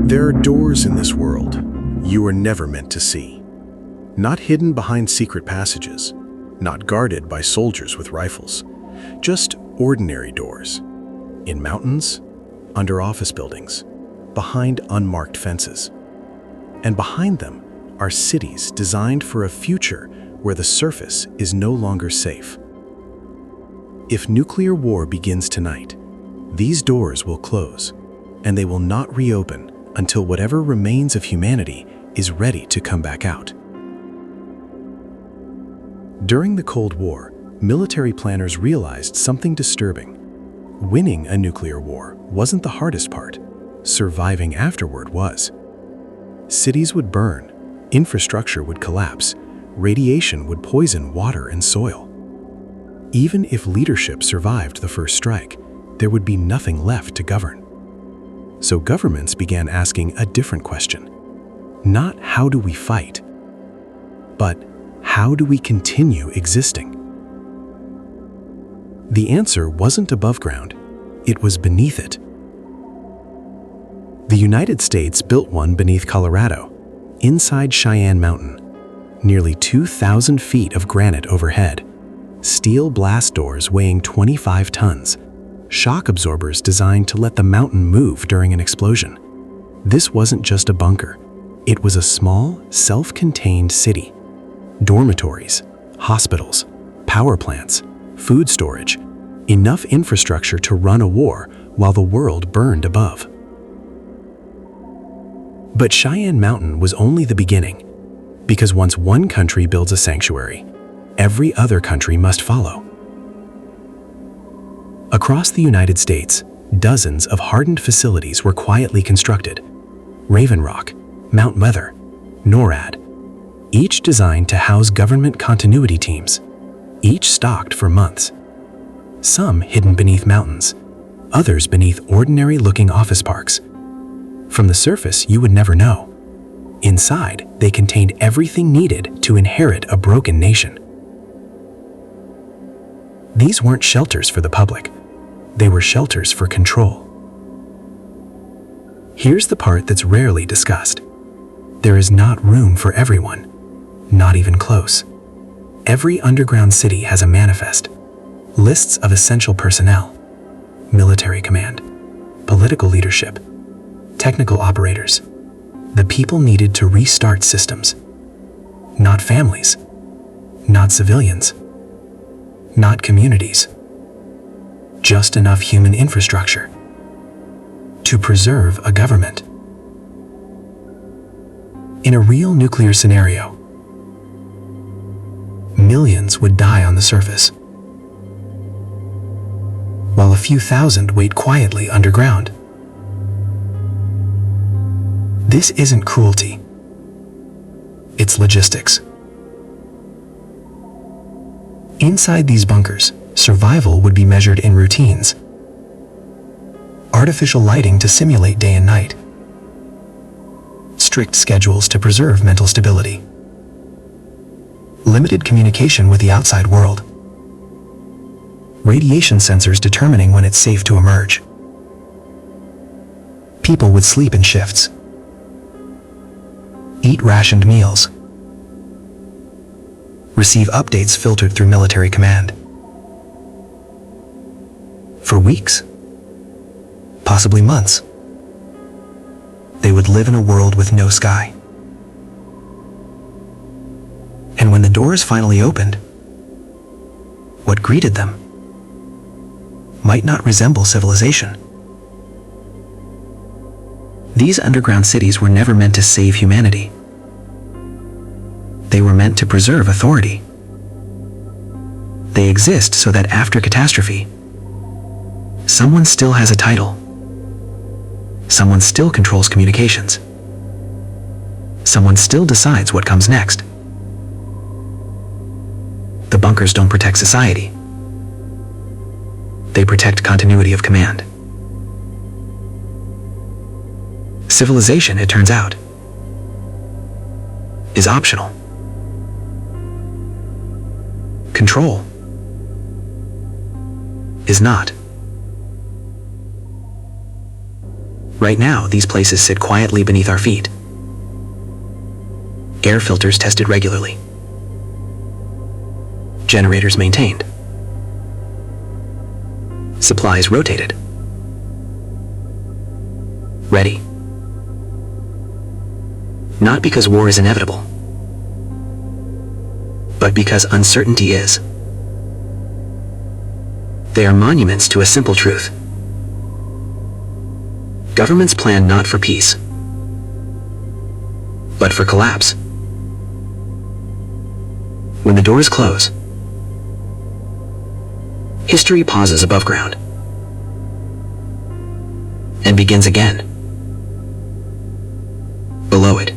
There are doors in this world you were never meant to see. Not hidden behind secret passages, not guarded by soldiers with rifles, just ordinary doors. In mountains, under office buildings, behind unmarked fences. And behind them are cities designed for a future where the surface is no longer safe. If nuclear war begins tonight, these doors will close, and they will not reopen until whatever remains of humanity is ready to come back out. During the Cold War, military planners realized something disturbing. Winning a nuclear war wasn't the hardest part. Surviving afterward was. Cities would burn, infrastructure would collapse, radiation would poison water and soil. Even if leadership survived the first strike, there would be nothing left to govern. So governments began asking a different question. Not how do we fight, but how do we continue existing? The answer wasn't above ground, it was beneath it. The United States built one beneath Colorado, inside Cheyenne Mountain. Nearly 2,000 feet of granite overhead, steel blast doors weighing 25 tons, shock absorbers designed to let the mountain move during an explosion. This wasn't just a bunker. It was a small, self-contained city. Dormitories, hospitals, power plants, food storage, enough infrastructure to run a war while the world burned above. But Cheyenne Mountain was only the beginning, because once one country builds a sanctuary, every other country must follow. Across the United States, dozens of hardened facilities were quietly constructed. Raven Rock, Mount Weather, NORAD, each designed to house government continuity teams, each stocked for months. Some hidden beneath mountains, others beneath ordinary-looking office parks. From the surface, you would never know. Inside, they contained everything needed to inherit a broken nation. These weren't shelters for the public. They were shelters for control. Here's the part that's rarely discussed. There is not room for everyone, not even close. Every underground city has a manifest, lists of essential personnel, military command, political leadership, technical operators, the people needed to restart systems. Not families, not civilians, not communities. Just enough human infrastructure to preserve a government. In a real nuclear scenario, millions would die on the surface, while a few thousand wait quietly underground. This isn't cruelty. It's logistics. Inside these bunkers, survival would be measured in routines. Artificial lighting to simulate day and night. Strict schedules to preserve mental stability. Limited communication with the outside world. Radiation sensors determining when it's safe to emerge. People would sleep in shifts. Eat rationed meals. Receive updates filtered through military command. For weeks, possibly months, they would live in a world with no sky. And when the doors finally opened, what greeted them might not resemble civilization. These underground cities were never meant to save humanity. They were meant to preserve authority. They exist so that after catastrophe, someone still has a title. Someone still controls communications. Someone still decides what comes next. The bunkers don't protect society. They protect continuity of command. Civilization, it turns out, is optional. Control is not. Right now, these places sit quietly beneath our feet. Air filters tested regularly. Generators maintained. Supplies rotated. Ready. Not because war is inevitable, but because uncertainty is. They are monuments to a simple truth. Governments plan not for peace, but for collapse. When the doors close, history pauses above ground and begins again below it.